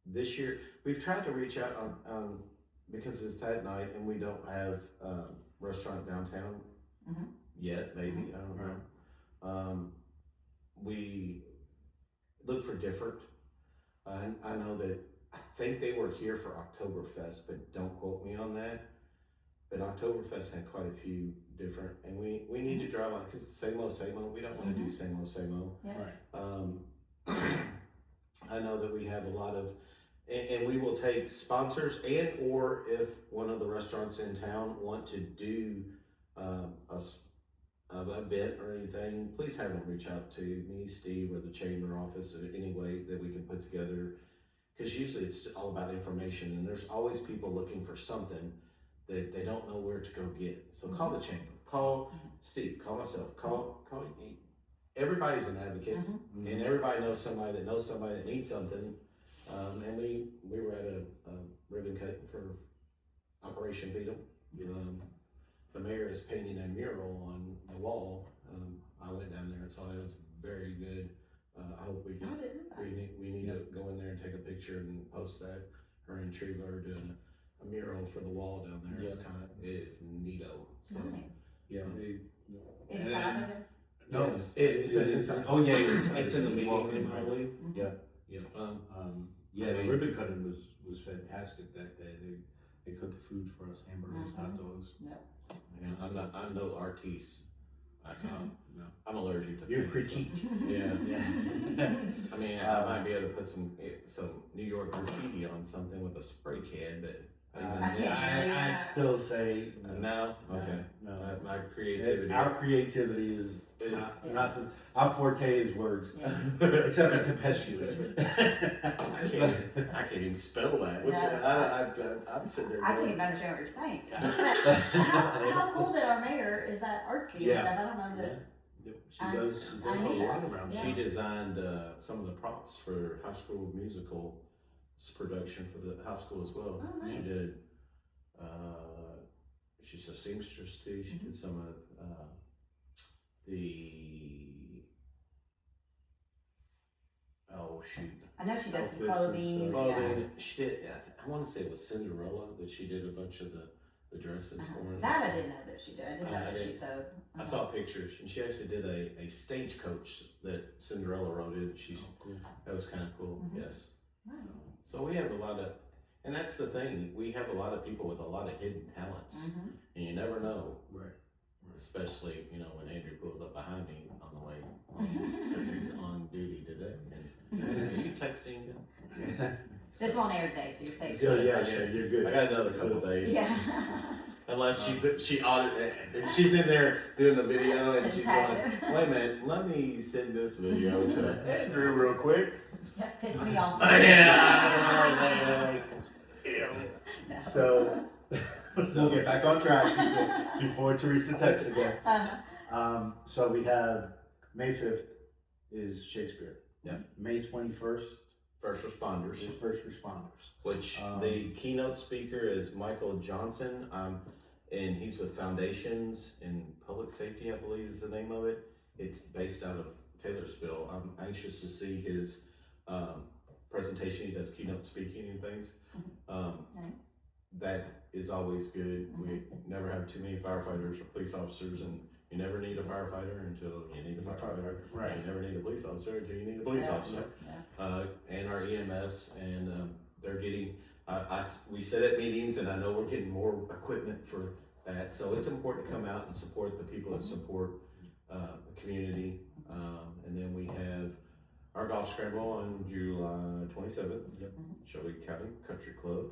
this year we've tried to reach out on because it's at night and we don't have restaurant downtown Mhm. yet. Maybe I don't know. We look for different. I know that I think they were here for Oktoberfest, but don't quote me on that. But Oktoberfest had quite a few different, and we need to drive on because same old, same old. We don't want to do same old, same old. Yeah. Right. I know that we have a lot of, and we will take sponsors and or if one of the restaurants in town want to do an event or anything, please have them reach out to me, Steve, or the chamber office in any way that we can put together. Because usually it's all about information, and there's always people looking for something that they don't know where to go get. So call the chamber, call Steve, call myself, call. Everybody's an advocate, Mhm. and everybody knows somebody that needs something. And we were at a ribbon cut for Operation Feed 'em. The mayor is painting a mural on the wall. I went down there and saw it. It was very good. I hope we I can. didn't know that. We need to go in there and take a picture and post that. Her and Treva are doing a mural for the wall down there. Yeah. It is neato. So, Nice. Yeah, Inside of this? No, yes, it's inside. Oh yeah, it's in the meeting walk-in, room, I right. believe. Yeah, yeah. Yeah, the ribbon cutting was fantastic that day. They cooked food for us, hamburgers, hot dogs. Yep. Yeah, I'm no artiste. I can't. No. I'm allergic to You're paint, critique. so- Yeah. Yeah. I mean, I might be able to put some New York graffiti on something with a spray can, but even I can't then- do I'd that. still say No, okay. no. My creativity. Our creativity is not the, our forte is words, Yeah. except for tempestuous. I can't even spell that. Which No. I'm sitting there. I can't going, even understand what you're saying. How cool that our mayor is that artsy Yeah. and stuff. I don't know that. She does I a need lot that. around Yeah. She designed some of the props for High School Musical production for the high school as well. Oh, She nice. did. She's a seamstress too. She did some of the. Oh shoot! I know she does some Outfits and clothing. stuff. Clothing. She did. I want to say it was Cinderella that she did a bunch of the dresses for. and That I stuff. didn't know that she did. I didn't know I that she didn't. sewed. I saw pictures, and she actually did a stagecoach that Cinderella rode in. That was kind of cool. Mhm. Yes. Nice. So we have a lot of, and that's the thing. We have a lot of people with a lot of hidden talents, Mhm. and you never know. Right. Especially, when Andrew pulls up behind me on the way, because he's on duty today. And are you texting? This won't air today, so you're safe. So yeah, you're good. I got another couple days. Yeah. Unless she audited, and she's in there doing the video, and she's Tag going, it. wait a minute, let me send this video to Andrew real quick. Piss me off. Yeah. No. So we'll get back on track before Teresa texts again. So we have May 5th is Shakespeare. Yeah. May 21st First responders, is First Responders. which the keynote speaker is Michael Johnson, and he's with Foundations in Public Safety, I believe is the name of it. It's based out of Taylorsville. I'm anxious to see his presentation. He does keynote speaking and things. Nice. That is always good. We never have too many firefighters or police officers, and you never need a firefighter until you need a firefighter. Right. And you never need a police officer until you need a police Yeah. officer. Yeah. And our EMS, and they're getting. We sit at meetings, and I know we're getting more equipment for that. So it's important to come out and support the people that support the community. And then we have our golf scramble on July 27th. Yep. Shelby County Country Club.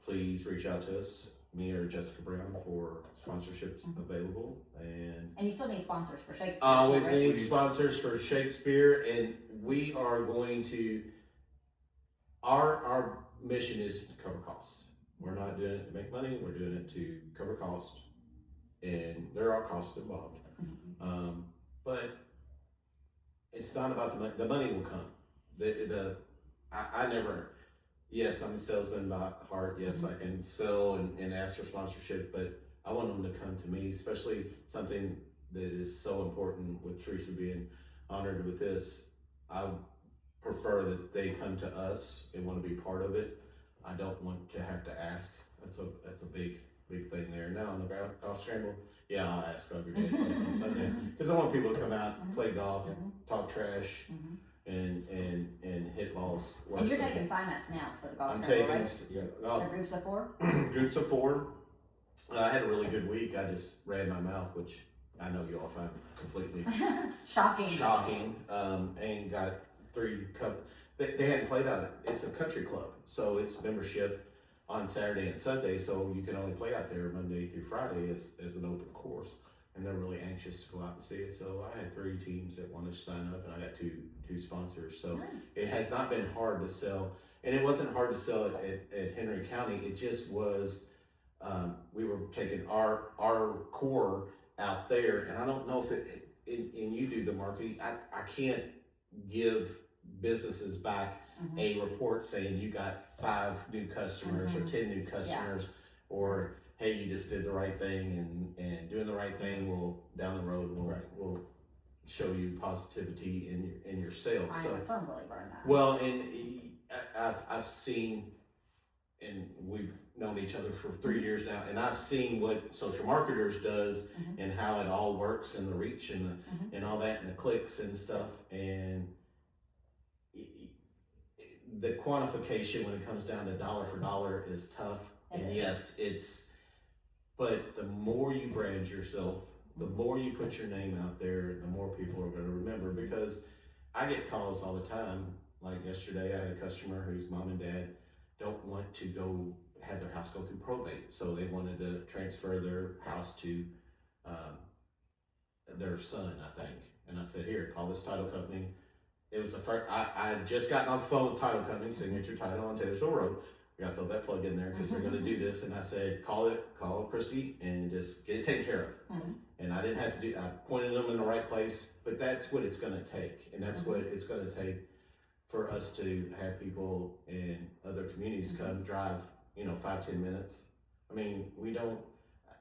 Please reach out to us, me or Jessica Brown, for sponsorships available. And And you still need sponsors for Shakespeare. always right? need sponsors for Shakespeare, and we are going to. Our mission is to cover costs. We're not doing it to make money. We're doing it to cover costs, and there are costs involved. But it's not about the money. The money will come. I never. Yes, I'm a salesman by heart. Yes, I can sell and ask for sponsorship, but I want them to come to me, especially something that is so important with Teresa being honored with this. I prefer that they come to us and want to be part of it. I don't want to have to ask. That's a big thing there. Now on the golf scramble, yeah, I'll ask every day on Sunday because I want people to come out, play golf, talk trash, and hit balls. And you're taking sign-ups now for the golf I'm scramble, taking right? golf. So groups of 4? Groups of 4. I had a really good week. I just ran my mouth, which I know you all find completely Shocking. And got 3 cup. They hadn't played out. It's a country club, so it's membership on Saturday and Sunday. So you can only play out there Monday through Friday as an open course. And they're really anxious to go out and see it. So I had 3 teams that wanted to sign up, and I got two sponsors. So Nice. it has not been hard to sell, and it wasn't hard to sell at Henry County. It just was. We were taking our core out there, and I don't know if and you do the marketing. I can't give businesses back a report saying you got 5 new customers or 10 new customers, or hey, you just did the right thing, and doing the right thing will down the road will show you positivity in your sales. I So am a firm believer in that. well, and I've seen, and we've known each other for 3 years now, and I've seen what Social Marketers does and how it all works and the reach and and all that and the clicks and stuff, and the quantification when it comes down to dollar for dollar is tough. And yes, but the more you brand yourself, the more you put your name out there, the more people are going to remember, because I get calls all the time. Like yesterday, I had a customer whose mom and dad don't want to go have their house go through probate. So they wanted to transfer their house to their son, I think. And I said, here, call this title company. It was the first, I had just gotten off the phone with title company, Signature Title on Taylorsville Road. We gotta throw that plug in there because they're gonna do this. And I said, call Christy and just get it taken care of. And I didn't have to do, I pointed them in the right place, but that's what it's gonna take. And that's what it's gonna take for us to have people in other communities come drive, 5-10 minutes. I mean,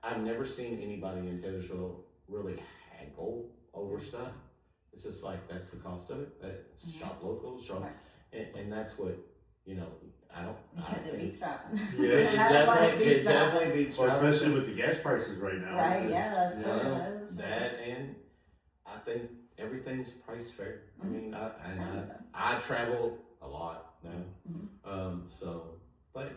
I've never seen anybody in Taylorsville really haggle over stuff. It's just like, that's the cost of it. That's shop local, shop, and that's what, I don't. Because it beats driving. Yeah, it definitely beats driving. Especially with the gas prices right now. Right, yeah, that's true. That, and I think everything's price fair. I mean, I travel a lot now, but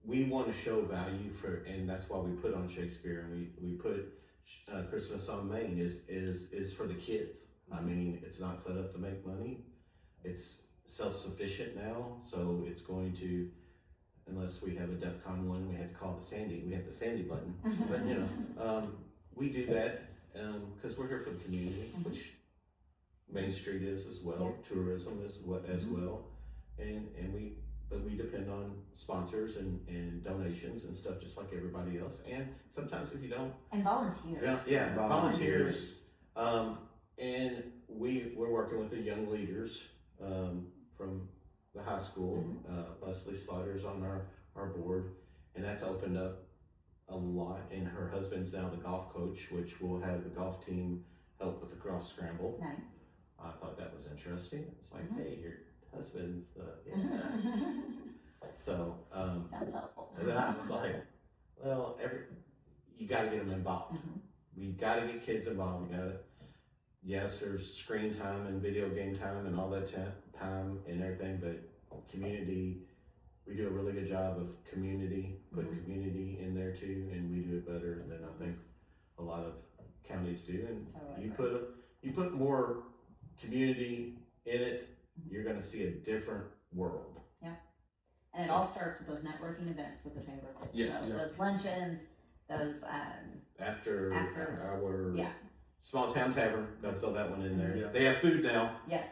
we want to show value and that's why we put on Shakespeare, and we put Christmas on Main is for the kids. I mean, it's not set up to make money. It's self-sufficient now, so it's going to, unless we have a DEFCON 1, we have to call we have the Sandy button. But we do that because we're here for the community, which Main Street is as well, tourism as well, but we depend on sponsors and donations and stuff just like everybody else. And sometimes if you don't, and volunteers. Yeah, volunteers. And we're working with the young leaders from the high school. Leslie Slaughter's on our board, and that's opened up a lot. And her husband's now the golf coach, which will have the golf team help with the golf scramble. Nice. I thought that was interesting. It's like, hey, your husband's so sounds helpful. and then I was like, well, you got to get them involved. We got to get kids involved. Yes, there's screen time and video game time and all that time and everything, but community, we do a really good job of community, putting community in there too, and we do it better than I think a lot of counties do. And you put more community in it, you're going to see a different world. Yeah, and it all starts with those networking events with the chamber. Yes, so those luncheons, those after our small town tavern, got to throw that one in there. Yeah. They have food now. Yes.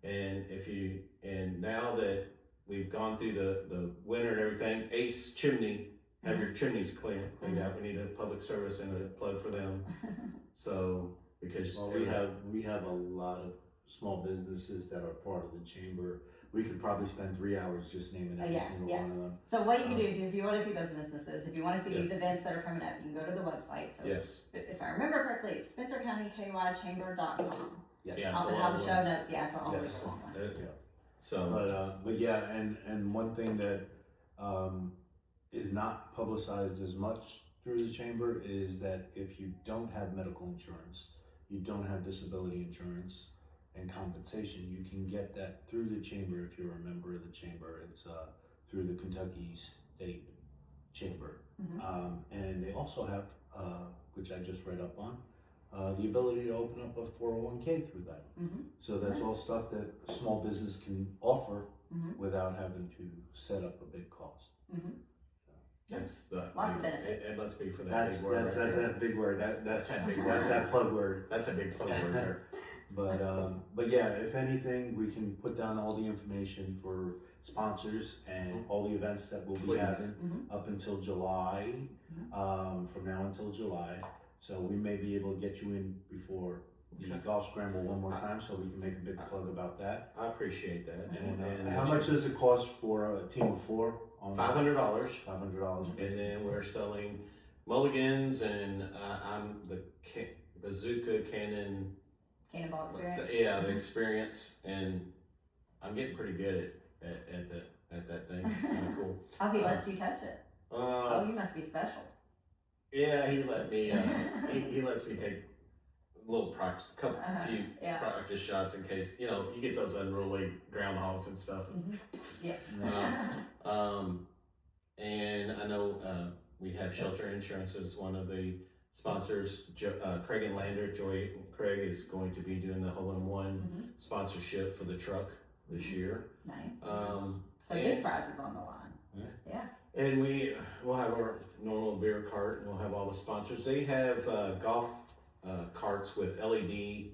And now that we've gone through the winter and everything, Ace Chimney, have your chimneys cleaned out. We need a public service and a plug for them. So because we have a lot of small businesses that are part of the chamber. We could probably spend 3 hours just naming every single one of them. So what you can do is, if you want to see those businesses, if you want to see these events that are coming up, you can go to the website. So it's, if I remember correctly, it's SpencerCountyKYChamber.com. Yes. Yeah, I'll have the show notes. Yeah, it's a always Yes. a long one. So, but yeah, and one thing that is not publicized as much through the chamber is that if you don't have medical insurance, you don't have disability insurance and compensation, you can get that through the chamber if you're a member of the chamber. It's through the Kentucky State Chamber. And they also have, which I just read up on, the ability to open up a 401k through that. So that's all stuff that a small business can offer without having to set up a big cost. that's Lots of benefits. it must be for that big word. That's that big word. That's that big that's word. that plug word. That's a big plug word there. But yeah, if anything, we can put down all the information for sponsors and all the events that we'll be having up until July, from now until July. So we may be able to get you in before the golf scramble one more time, so we can make a big plug about that. I appreciate that. And how much does it cost for a team of 4? $500. $500. And then we're selling mulligans, and I'm the bazooka cannon. Cannonball experience. The experience, and I'm getting pretty good at that thing. It's kind of cool. Oh, he lets you touch it. Oh, you must be special. Yeah, he let me. He lets me take a little few practice shots in case you get those unruly groundhogs and stuff. And I know we have Shelter Insurance as one of the sponsors. Craig and Lander. Craig is going to be doing the hole-in-one sponsorship for the truck this year. Nice. So big prizes on the line. Yeah. And we'll have our normal beer cart, and we'll have all the sponsors. They have golf carts with LED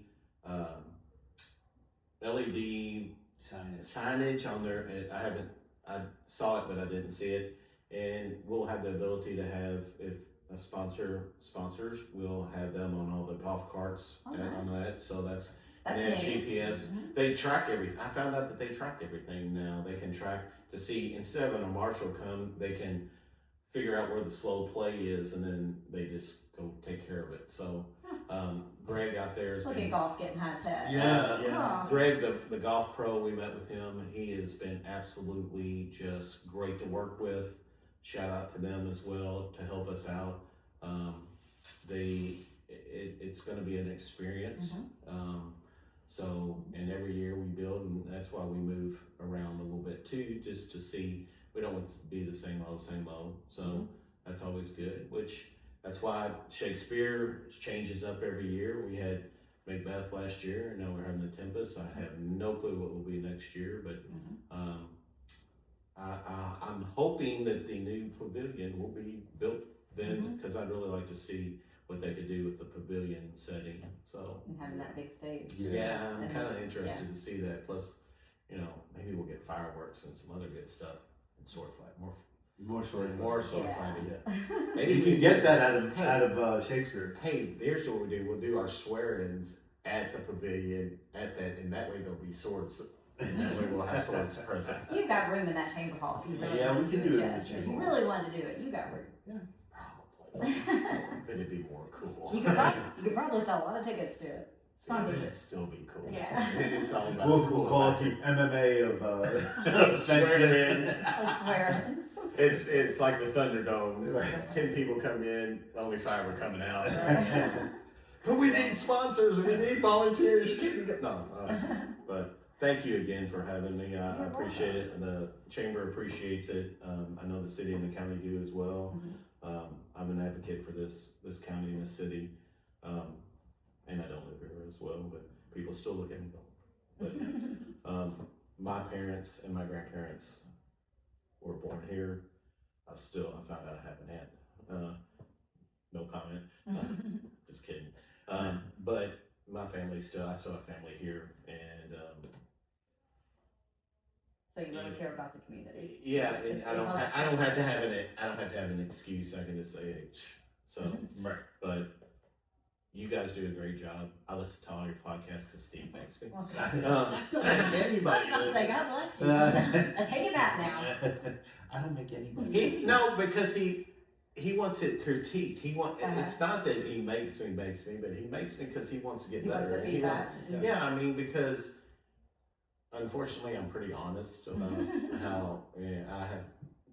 signage on there. I saw it, but I didn't see it. And we'll have the ability to have, if a sponsors, we'll have them on all the golf carts on that. So that's and they have GPS. They track everything. I found out that they track everything now. They can track to see, instead of having a marshal come, they can figure out where the slow play is, and then they just go take care of it. So Greg out there is look at golf getting high tech. Yeah. Greg, the golf pro, we met with him. He has been absolutely just great to work with. Shout out to them as well to help us out. It's going to be an experience. And every year we build, and that's why we move around a little bit too, just to see. We don't want it to be the same old. So that's always good. That's why Shakespeare changes up every year. We had Macbeth last year, and now we're having the Tempest. I have no clue what will be next year, but I'm hoping that the new pavilion will be built then, because I'd really like to see what they could do with the pavilion setting. So and having that big stage. Yeah, I'm kind of interested to see that. Plus, maybe we'll get fireworks and some other good stuff and sword fight, more sword fighting. Maybe you can get that out of Shakespeare. Hey, here's what we'll do. We'll do our swear-ins at the pavilion and that way there'll be swords. And that way we'll have swords present. You've got room in that chamber hall if you really we can do it in the If chamber you hall. really want to do it, you got room. Yeah. Probably. But it'd be more cool. You could probably sell a lot of tickets to it. Sponsorship. It'd still be cool. Yeah. It's all about We'll call it the MMA of swear-ins. I swear. It's like the Thunderdome. 10 people come in, only 5 are coming out. But we need sponsors, we need volunteers. You can't get but thank you again for having me. I appreciate it. The chamber appreciates it. I know the city and the county do as well. I'm an advocate for this county and this city. And I don't live here as well, but people still look at me though. But my parents and my grandparents were born here. I found out I have an aunt. No comment. Just kidding. But my family I still have family here, and so you really care about the community. Yeah, and I don't have to have an excuse. I can just say H. So right. But you guys do a great job. I listen to all your podcasts because Steve makes me. Anybody. I was about to say, God bless you. Take it back now. I don't make anybody. Because he wants it critiqued. It's not that he makes me, but he makes me because he wants to get better. I mean, because unfortunately I'm pretty honest about how I have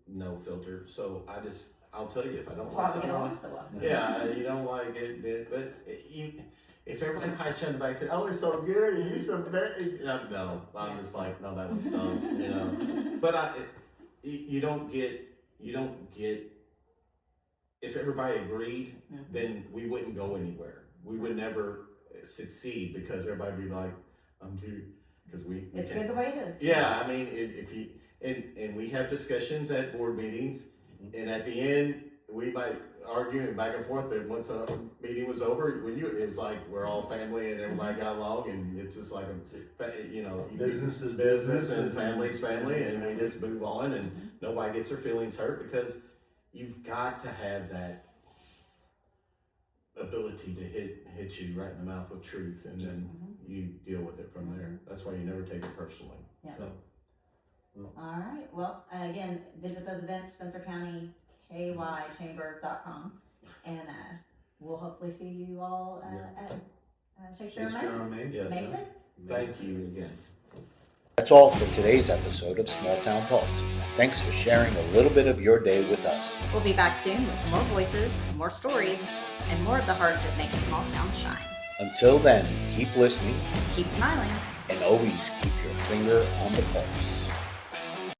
no filter. So I'll tell you if I don't like something. Yeah, you don't like it, but if everybody pats you on the back and says, "Oh, it's so good, you're so good," no, I'm just like, no, that was stunk, But you don't get. If everybody agreed, then we wouldn't go anywhere. We would never succeed because everybody would be like, "I'm too," because we it's good the way it is. Yeah, I mean, if you and we have discussions at board meetings. And at the end, we might argue back and forth, but once a meeting was over, it was like we're all family and everybody got along, and it's just like business is business and family's family, and we just move on, and nobody gets their feelings hurt because you've got to have that ability to hit you right in the mouth with truth, and then you deal with it from there. That's why you never take it personally. Yeah. So. All right. Well, again, visit those events, SpencerCountyKYChamber.com, and we'll hopefully see you all at Shakespeare on Main. Yes. Thank you again. That's all for today's episode of Small Town Pulse. Thanks for sharing a little bit of your day with us. We'll be back soon with more voices, more stories, and more of the heart that makes small towns shine. Until then, keep listening, Keep smiling. and always keep your finger on the pulse.